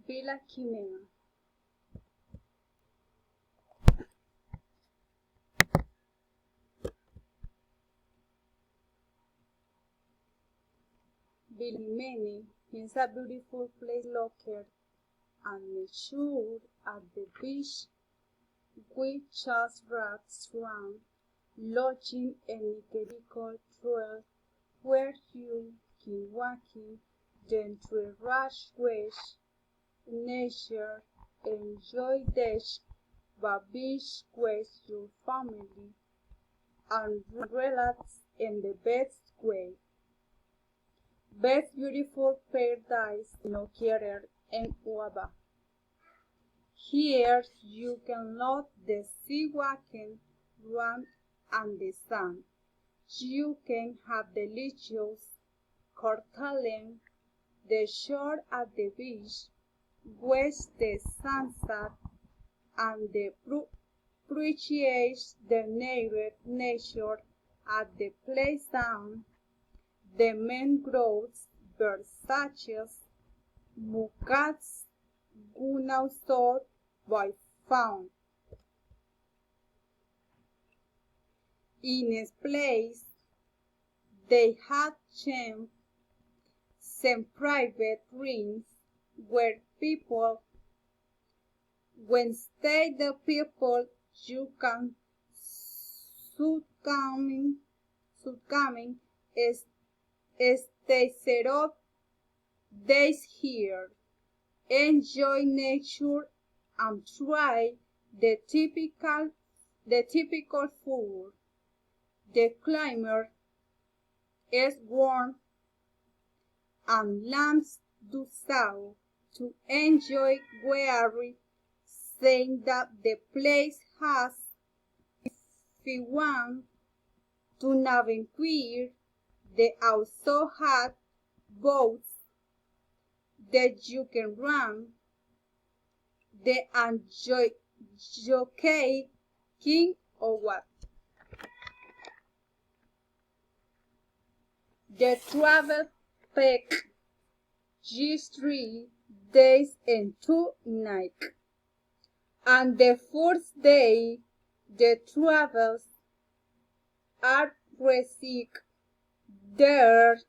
Villa Kinema. Bilimeni is a beautiful place located and mature at the beach with just restaurant, lodging and historical trail where you can walk then to a rush waves, nature, enjoy the beach with your family and relax in the best way. Best beautiful paradise located in Uaba. Here you can load the sea walking, run and the sun. You can have delicious cocktail, the shore at the beach, watch the sunset and appreciate the nature at the playground, the mangroves, Versace's, Mukat's, Gunauso by found. In its place, they had changed some private rooms where people, when stay the people, you can succumbing stay set up days here, enjoy nature and try the typical food. The climate is warm and lamps do south to enjoy weary, saying that the place has, if you want to navigate, they also had boats that you can run, the enjoy jockey king or what. The travel pack G3 days and 2 nights. And the first day, the travels are received there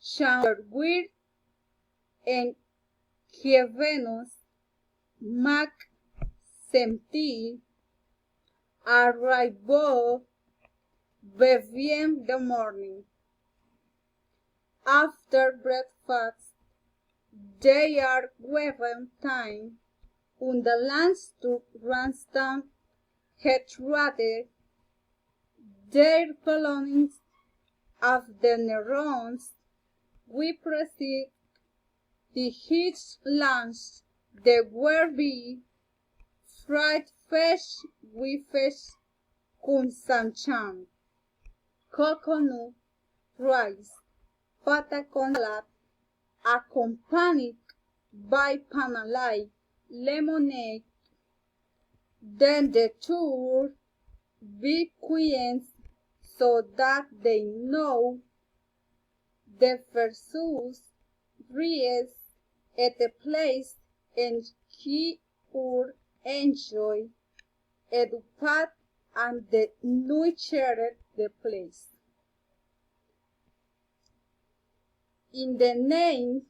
Chanderweir and Venus Mac Sempti arrived before the morning. After breakfast, they are given time on the lunch to Randstad Hetrade their belongings of the neurons. We proceed the hitch lunch. There will be fried fish with fish consumption, coconut rice, patacon salad, accompanied by panalai, lemonade. Then the tour begins so that they know the versus reads at the place and he would enjoy educat and the nurtured the place. In the name,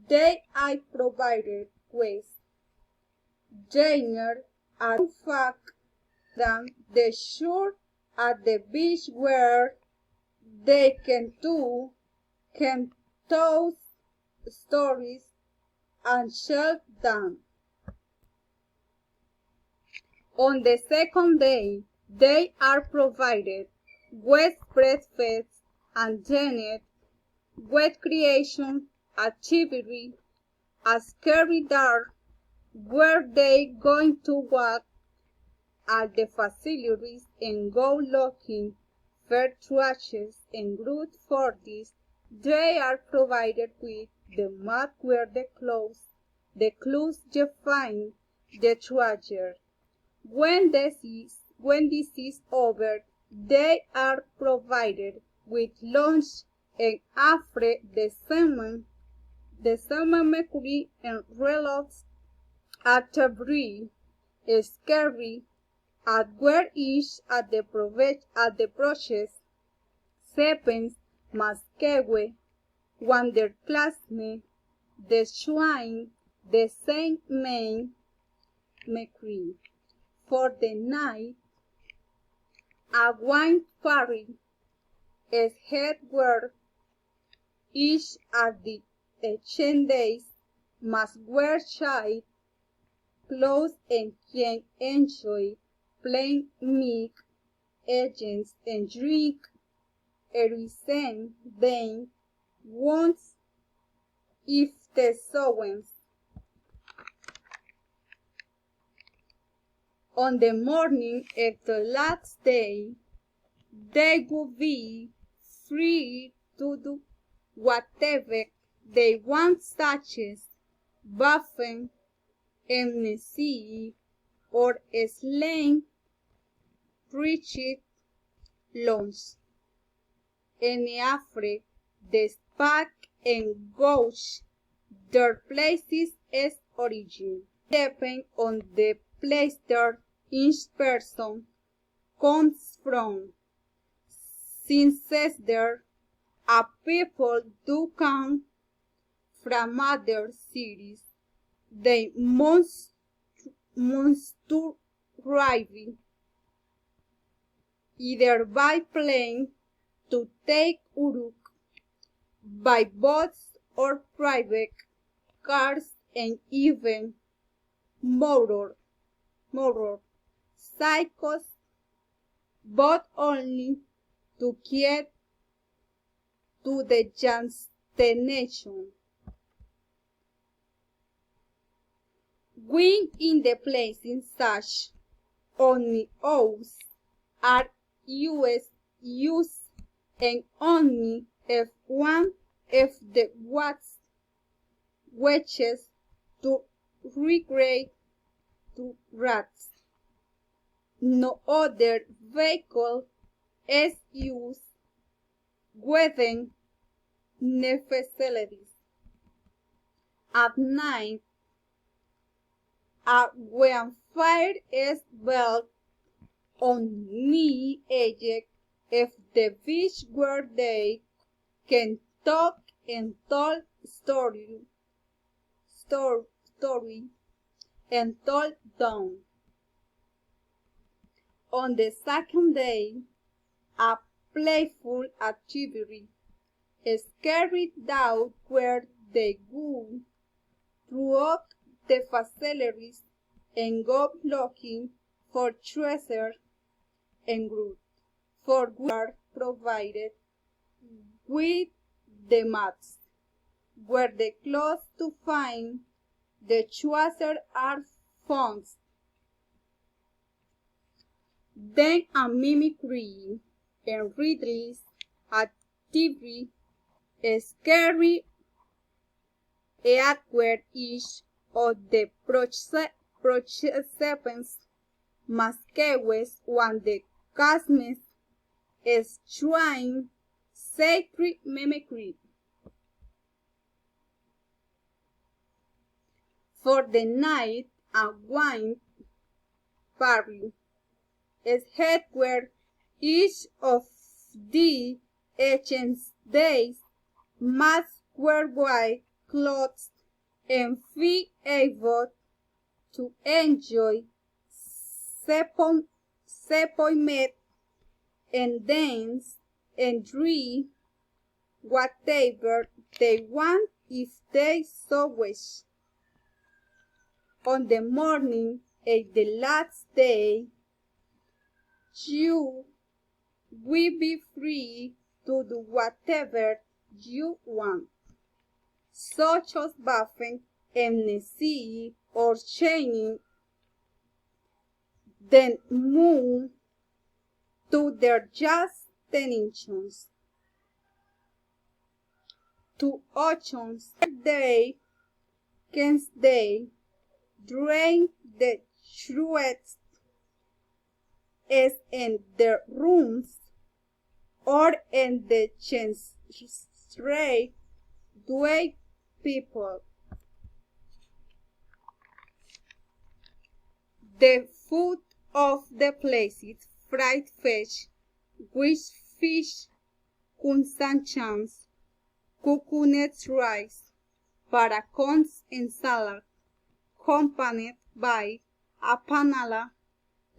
they are provided with dinner and fact than the shore at the beach where they can tell stories and share them. On the second day, they are provided with breakfast and dinner, with creation activity as carried out where they going to walk at the facilities and go looking for trashes and route for this. They are provided with the map where the clues you find the treasure. When this is over, they are provided with lunch and after the sermon, the summer mercury and relapse after breed is scary at where each at the process sepens masquewe wander classme the swine the same main mercury for the night a wine party is held where each at the ancient days must wear child clothes and can enjoy plain meat, agents and drink everything then once if the sowens. On the morning of the last day, they will be free to do whatever they want, such as buffing, amnesty, or slaying, preached loans. Any after the spark and gauge their places as origin, depend on the place that each person comes from. Since there are people do come from other cities, they must arrive either by plane to take Uruk, by boats or private cars, and even motor cycles, but only to get to the destination. When in the places such only oars are used and only if one of the watts wishes to regret to rats. No other vehicle is used within facilities. At night, when fire is built on the edge of the beach where they can talk and tell story and told down. On the second day, a playful activity is carried out where they go throughout the facilities and go looking for treasure and growth, for we are provided with the maps where the clues to find the treasure are found. Then a mimicry and riddles activity is carried out where each of the participants masquerades when the cosmos is trying sacred mimicry. For the night, a wine party is held where each of the ancient days must wear white clothes and be able to enjoy sepulchre and dance and drink whatever they want if they so wish. On the morning of the last day, you will be free to do whatever you want, such as bathing, amnesty, or changing the moon to their just destinations. To auctions day, King's Day, during the shrewdest is in the rooms or in the chancery, they people. The food of the place is fried fish, which fish consumptions, coconut rice, baracons and salad, accompanied by a panala,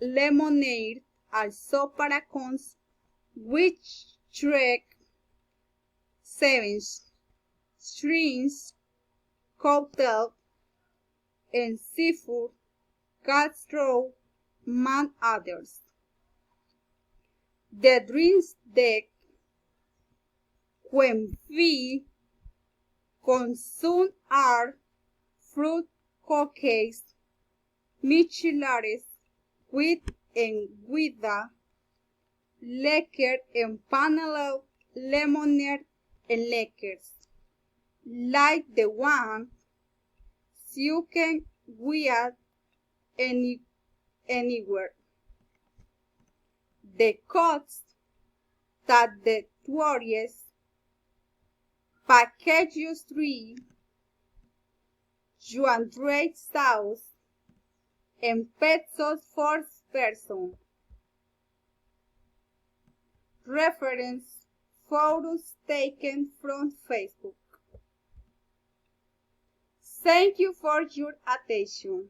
lemonade, also baracons, which drink sevens, shrimps, cocktail, and seafood, gastro, among others. The drinks deck when we consume are fruit cookies, michelares, with and without, liquor and panela, lemonade and liquors, like the one you can get anywhere. The cost that the tourists packages 300 sauce and pesos for person. Reference photos taken from Facebook. Thank you for your attention.